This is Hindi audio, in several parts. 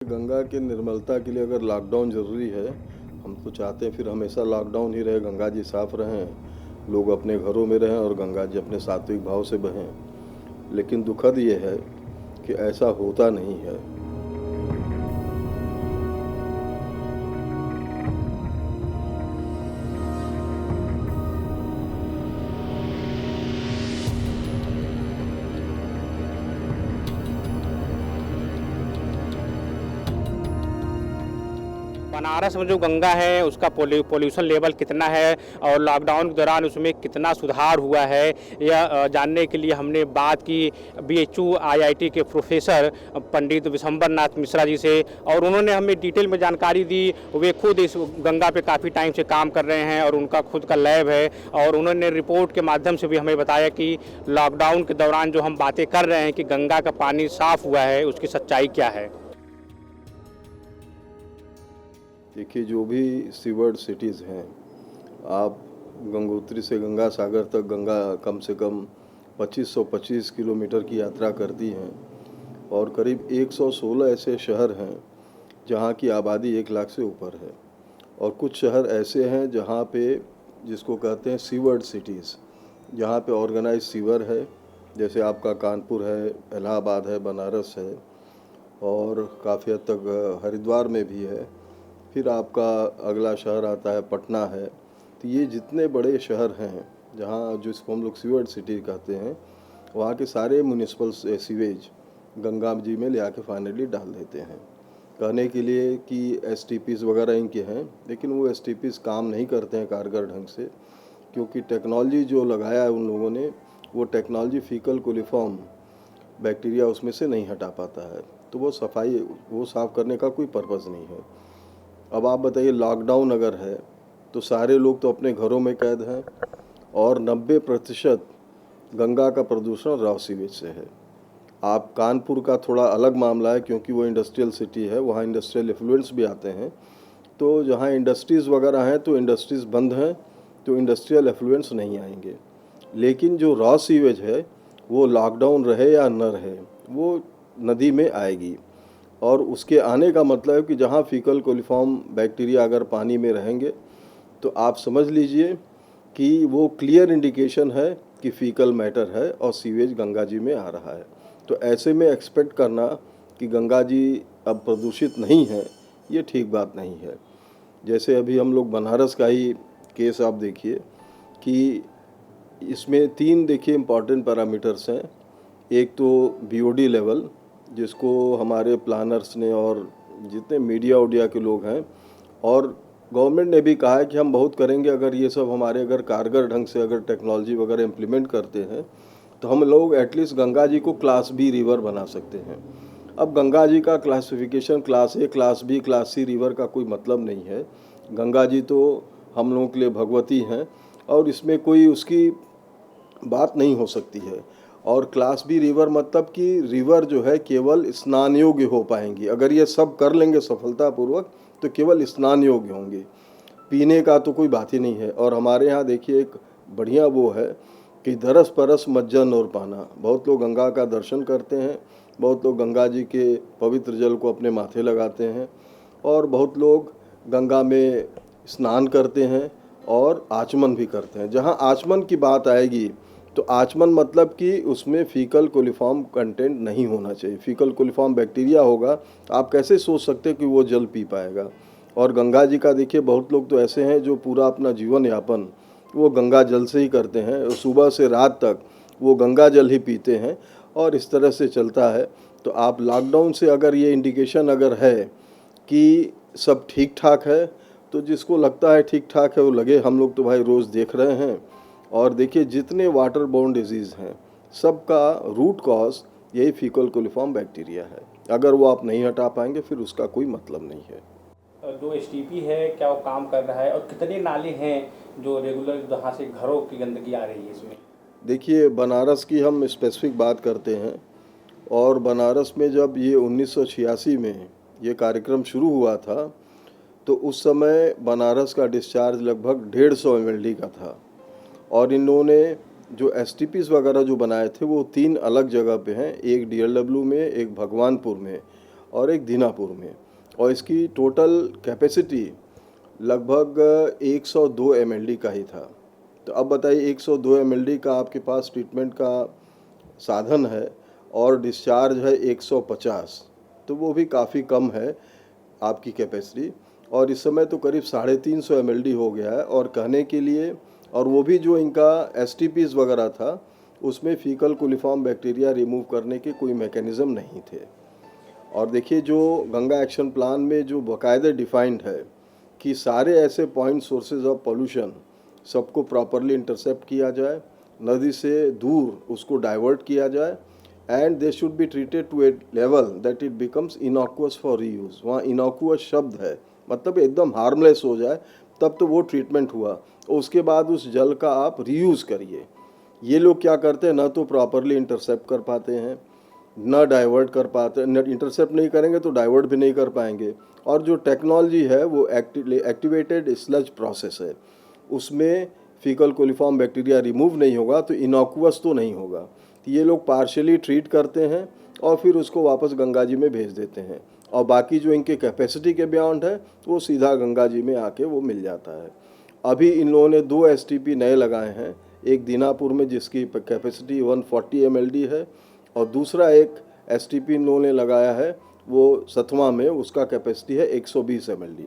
गंगा की निर्मलता के लिए अगर लॉकडाउन ज़रूरी है, हम तो चाहते हैं फिर हमेशा लॉकडाउन ही रहे, गंगा जी साफ रहें, लोग अपने घरों में रहें और गंगा जी अपने सात्विक भाव से बहें। लेकिन दुखद ये है कि ऐसा होता नहीं है। बनारस में जो गंगा है उसका पोल्यूशन लेवल कितना है और लॉकडाउन के दौरान उसमें कितना सुधार हुआ है, यह जानने के लिए हमने बात की बीएचयू आईआईटी के प्रोफेसर पंडित विशंबर नाथ मिश्रा जी से और उन्होंने हमें डिटेल में जानकारी दी। वे खुद इस गंगा पे काफ़ी टाइम से काम कर रहे हैं और उनका खुद का लैब है और उन्होंने रिपोर्ट के माध्यम से भी हमें बताया कि लॉकडाउन के दौरान जो हम बातें कर रहे हैं कि गंगा का पानी साफ हुआ है, उसकी सच्चाई क्या है। देखिए, जो भी सीवर्ड सिटीज़ हैं, आप गंगोत्री से गंगा सागर तक गंगा कम से कम 2525 किलोमीटर की यात्रा करती हैं और करीब 116 ऐसे शहर हैं जहाँ की आबादी 1 लाख से ऊपर है और कुछ शहर ऐसे हैं जहाँ पे जिसको कहते हैं सीवर्ड सिटीज़, जहाँ पे ऑर्गेनाइज सीवर है, जैसे आपका कानपुर है, इलाहाबाद है, बनारस है और काफ़ी हद तक हरिद्वार में भी है। फिर आपका अगला शहर आता है पटना है। तो ये जितने बड़े शहर हैं जहाँ जिसको हम लोग सीवर्ड सिटी कहते हैं, वहाँ के सारे म्यूनिसिपल सीवेज गंगा जी में ले आके फाइनली डाल देते हैं। कहने के लिए कि एसटीपीज़ वगैरह इनके हैं, लेकिन वो एसटीपीज़ काम नहीं करते हैं कारगर ढंग से, क्योंकि टेक्नोलॉजी जो लगाया है उन लोगों ने, वो टेक्नोलॉजी फीकल कोलिफॉर्म बैक्टीरिया उसमें से नहीं हटा पाता है। तो वो साफ़ करने का कोई पर्पज़ नहीं है। अब आप बताइए, लॉकडाउन अगर है तो सारे लोग तो अपने घरों में कैद हैं और 90% गंगा का प्रदूषण रॉ सीवेज से है। आप कानपुर का थोड़ा अलग मामला है क्योंकि वो इंडस्ट्रियल सिटी है, वहाँ इंडस्ट्रियल एफ्लुएंट्स भी आते हैं। तो जहाँ इंडस्ट्रीज़ वगैरह हैं तो इंडस्ट्रीज़ बंद हैं, तो इंडस्ट्रियल एफ्लुएंट्स नहीं आएंगे। लेकिन जो रॉ सीवेज है वो लॉकडाउन रहे या न रहे, वो नदी में आएगी और उसके आने का मतलब है कि जहाँ फीकल कोलिफॉर्म बैक्टीरिया अगर पानी में रहेंगे तो आप समझ लीजिए कि वो क्लियर इंडिकेशन है कि फीकल मैटर है और सीवेज गंगा जी में आ रहा है। तो ऐसे में एक्सपेक्ट करना कि गंगा जी अब प्रदूषित नहीं है, ये ठीक बात नहीं है। जैसे अभी हम लोग बनारस का ही केस आप देखिए कि इसमें 3 देखिए इम्पॉर्टेंट पैरामीटर्स हैं। एक तो बीओडी लेवल, जिसको हमारे प्लानर्स ने और जितने मीडिया के लोग हैं और गवर्नमेंट ने भी कहा है कि हम बहुत करेंगे अगर ये सब हमारे अगर कारगर ढंग से अगर टेक्नोलॉजी वगैरह इम्प्लीमेंट करते हैं तो हम लोग एटलीस्ट गंगा जी को क्लास बी रिवर बना सकते हैं। अब गंगा जी का classification class A, class B, class C river का कोई मतलब नहीं है। गंगा जी तो हम लोगों के लिए भगवती हैं और इसमें कोई उसकी बात नहीं हो सकती है। और क्लास बी रिवर मतलब कि रिवर जो है केवल स्नान योग्य हो पाएंगी। अगर ये सब कर लेंगे सफलतापूर्वक तो केवल स्नान योग्य होंगे, पीने का तो कोई बात ही नहीं है। और हमारे यहाँ देखिए एक बढ़िया वो है कि धरस परस मज्जन और पाना। बहुत लोग गंगा का दर्शन करते हैं, बहुत लोग गंगा जी के पवित्र जल को अपने माथे लगाते हैं और बहुत लोग गंगा में स्नान करते हैं और आचमन भी करते हैं। जहाँ आचमन की बात आएगी तो आचमन मतलब कि उसमें फीकल कोलिफॉर्म कंटेंट नहीं होना चाहिए। फीकल कोलिफॉर्म बैक्टीरिया होगा, आप कैसे सोच सकते कि वो जल पी पाएगा। और गंगा जी का देखिए, बहुत लोग तो ऐसे हैं जो पूरा अपना जीवन यापन वो गंगा जल से ही करते हैं, सुबह से रात तक वो गंगा जल ही पीते हैं और इस तरह से चलता है। तो आप लॉकडाउन से अगर ये इंडिकेशन अगर है कि सब ठीक ठाक है, तो जिसको लगता है ठीक ठाक है वो लगे। हम लोग तो भाई रोज़ देख रहे हैं और देखिए जितने वाटर बोर्न डिजीज़ हैं सबका रूट कॉज यही फीकल कोलिफॉर्म बैक्टीरिया है। अगर वो आप नहीं हटा पाएंगे फिर उसका कोई मतलब नहीं है। जो एसटीपी है क्या वो काम कर रहा है और कितने नाले हैं जो रेगुलर जहाँ से घरों की गंदगी आ रही है इसमें। देखिए, बनारस की हम स्पेसिफिक बात करते हैं और बनारस में जब ये 1986 में ये कार्यक्रम शुरू हुआ था तो उस समय बनारस का डिस्चार्ज लगभग 150 mld का था और इन लोगों ने जो एसटीपीज़ वगैरह जो बनाए थे वो 3 अलग जगह पे हैं, एक डीएलडब्ल्यू में, एक भगवानपुर में और एक दीनापुर में, और इसकी टोटल कैपेसिटी लगभग 102 mld का ही था। तो अब बताइए 102 mld का आपके पास ट्रीटमेंट का साधन है और डिस्चार्ज है 150, तो वो भी काफ़ी कम है आपकी कैपेसिटी। और इस समय तो करीब 350 mld हो गया है, और कहने के लिए, और वो भी जो इनका STPs वगैरह था उसमें फीकल कोलिफॉर्म बैक्टीरिया रिमूव करने के कोई मैकेनिज़्म नहीं थे। और देखिए जो गंगा एक्शन प्लान में जो बाकायदे डिफाइंड है कि सारे ऐसे पॉइंट सोर्सेज ऑफ पोल्यूशन सबको प्रॉपरली इंटरसेप्ट किया जाए, नदी से दूर उसको डाइवर्ट किया जाए, and they should be treated to a level that it becomes innocuous for reuse. वहाँ इनॉक्वस शब्द है, मतलब एकदम हार्मलेस हो जाए, तब तो वो ट्रीटमेंट हुआ। उसके बाद उस जल का आप रीयूज़ करिए। ये लोग क्या करते हैं, ना तो प्रॉपरली इंटरसेप्ट कर पाते हैं, ना डाइवर्ट कर पाते, इंटरसेप्ट नहीं करेंगे तो डाइवर्ट भी नहीं कर पाएंगे। और जो टेक्नोलॉजी है वो एक्टिवेटेड स्लज प्रोसेस है, उसमें फीकल कोलिफॉर्म बैक्टीरिया रिमूव नहीं होगा तो इनॉक्वस तो नहीं होगा। तो ये लोग पार्शियली ट्रीट करते हैं और फिर उसको वापस गंगा जी में भेज देते हैं, और बाकी जो इनके कैपेसिटी के बियॉन्ड है वो सीधा गंगा जी में आके वो मिल जाता है। अभी इन लोगों ने 2 STP नए लगाए हैं, एक दीनापुर में जिसकी कैपेसिटी 140 mld है, और दूसरा एक STP इन लोगों ने लगाया है वो सतवा में, उसका कैपेसिटी है 120 mld।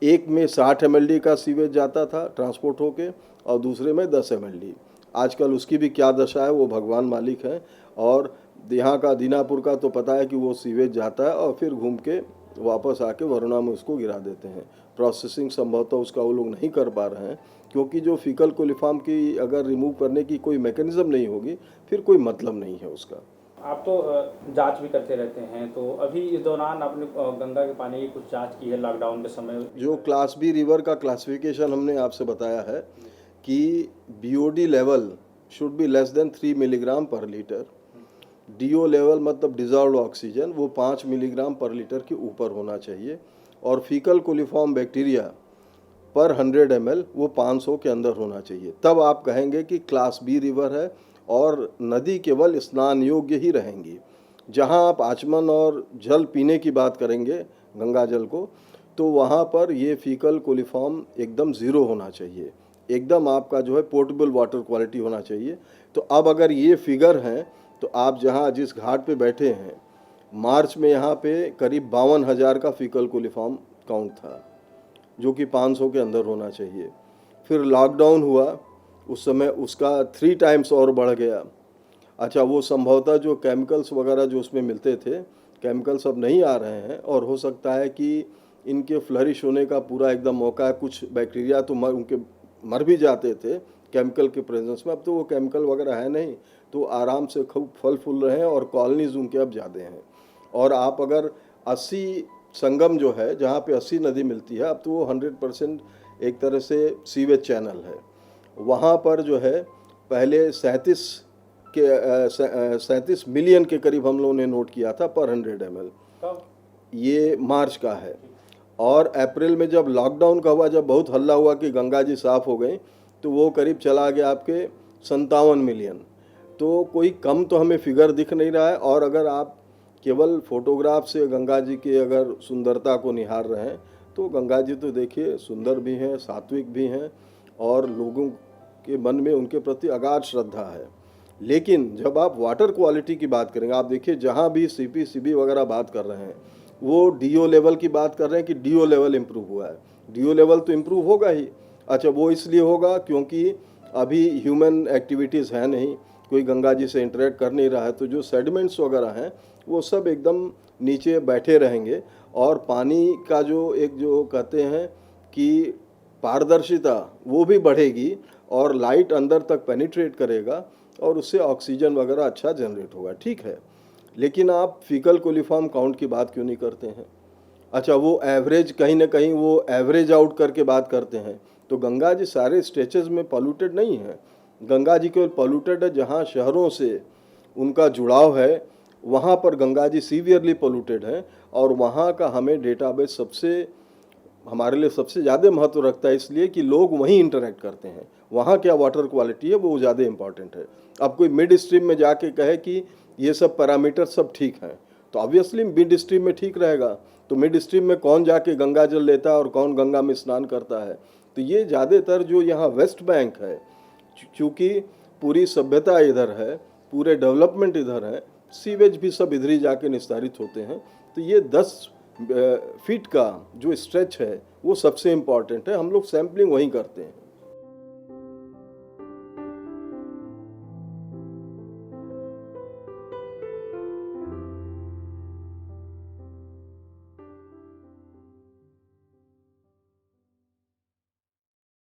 एक में 60 mld का सीवेज जाता था ट्रांसपोर्ट होके, और दूसरे में 10 mld। आजकल उसकी भी क्या दशा है वो भगवान मालिक है। और यहाँ का दीनापुर का तो पता है कि वो सीवेज जाता है और फिर घूम के वापस आके वरुणा में उसको गिरा देते हैं। प्रोसेसिंग संभवतः उसका वो लोग नहीं कर पा रहे हैं, क्योंकि जो फीकल कोलिफॉर्म की अगर रिमूव करने की कोई मैकेनिज्म नहीं होगी फिर कोई मतलब नहीं है उसका। आप तो जांच भी करते रहते हैं, तो अभी इस दौरान आपने गंगा के पानी की कुछ जांच की है लॉकडाउन के समय? जो क्लास बी रिवर का क्लासिफिकेशन हमने आपसे बताया है कि BOD level should be less than 3 milligram पर लीटर, DO लेवल मतलब डिजॉल्व्ड ऑक्सीजन वो 5 मिलीग्राम पर लीटर के ऊपर होना चाहिए, और फीकल कोलिफॉर्म बैक्टीरिया पर 100 ml वो 500 के अंदर होना चाहिए। तब आप कहेंगे कि क्लास बी रिवर है और नदी केवल स्नान योग्य ही रहेंगी। जहां आप आचमन और जल पीने की बात करेंगे गंगा जल को, तो वहां पर ये फीकल कोलिफॉर्म एकदम ज़ीरो होना चाहिए, एकदम आपका जो है पोर्टेबल वाटर क्वालिटी होना चाहिए। तो अब अगर ये फिगर हैं तो आप जहां जिस घाट पे बैठे हैं, मार्च में यहाँ पे करीब 52,000 का फीकल कोलिफॉर्म काउंट था, जो कि 500 के अंदर होना चाहिए। फिर लॉकडाउन हुआ, उस समय उसका 3 टाइम्स और बढ़ गया। अच्छा, वो संभवतः जो केमिकल्स वगैरह जो उसमें मिलते थे, केमिकल्स अब नहीं आ रहे हैं, और हो सकता है कि इनके फ्लरिश होने का पूरा एकदम मौका है। कुछ बैक्टीरिया तो उनके मर भी जाते थे केमिकल के प्रेजेंस में, अब तो वो केमिकल वगैरह है नहीं, तो आराम से खूब फल फूल रहे हैं, और कॉलोनीज उनके अब ज़्यादा हैं। और आप अगर 80 संगम जो है जहाँ पे 80 नदी मिलती है, अब तो वो 100% एक तरह से सीवेज चैनल है। वहाँ पर जो है पहले 37 मिलियन के करीब हम लोगों ने नोट किया था पर 100 ml। ये मार्च का है। और अप्रैल में जब लॉकडाउन का हुआ, जब बहुत हल्ला हुआ कि गंगा जी साफ़ हो गई, तो वो करीब चला गया आपके 57 मिलियन। तो कोई कम तो हमें फिगर दिख नहीं रहा है। और अगर आप केवल फोटोग्राफ से गंगा जी की अगर सुंदरता को निहार रहे हैं, तो गंगा जी तो देखिए सुंदर भी हैं, सात्विक भी हैं, और लोगों के मन में उनके प्रति अगाध श्रद्धा है। लेकिन जब आप वाटर क्वालिटी की बात करेंगे, आप देखिए जहाँ भी CP CB वगैरह बात कर रहे हैं, वो DO लेवल की बात कर रहे हैं कि DO लेवल इम्प्रूव हुआ है। DO लेवल तो इम्प्रूव होगा ही। अच्छा, वो इसलिए होगा क्योंकि अभी ह्यूमन एक्टिविटीज़ है नहीं, कोई गंगा जी से इंटरेक्ट कर नहीं रहा है, तो जो सेडिमेंट्स वगैरह हैं वो सब एकदम नीचे बैठे रहेंगे, और पानी का जो जो कहते हैं कि पारदर्शिता वो भी बढ़ेगी, और लाइट अंदर तक पेनिट्रेट करेगा, और उससे ऑक्सीजन वगैरह अच्छा जनरेट होगा। ठीक है, लेकिन आप फीकल कोलिफॉर्म काउंट की बात क्यों नहीं करते हैं? अच्छा, वो एवरेज कहीं ना कहीं वो एवरेज आउट करके बात करते हैं। तो गंगा जी सारे स्ट्रेचेस में पॉल्यूटेड नहीं है। गंगा जी केवल पॉल्यूटेड है जहाँ शहरों से उनका जुड़ाव है, वहाँ पर गंगा जी सीवियरली पॉल्यूटेड है, और वहाँ का हमें डेटाबेस हमारे लिए सबसे ज़्यादा महत्व रखता है, इसलिए कि लोग वहीं इंटरेक्ट करते हैं। वहाँ क्या वाटर क्वालिटी है वो ज़्यादा इम्पॉर्टेंट है। अब कोई मिड स्ट्रीम में जाके कहे कि ये सब पैरामीटर सब ठीक हैं, तो ऑब्वियसली मिड स्ट्रीम में ठीक रहेगा। तो मिड स्ट्रीम में कौन जाके गंगा जल लेता है और कौन गंगा में स्नान करता है? तो ये ज़्यादातर जो यहाँ वेस्ट बैंक है, चूँकि पूरी सभ्यता इधर है, पूरे डेवलपमेंट इधर है, सीवेज भी सब इधर ही जाके निस्तारित होते हैं। तो ये 10 फीट का जो स्ट्रेच है वो सबसे इम्पॉर्टेंट है, हम लोग सैम्पलिंग वहीं करते हैं।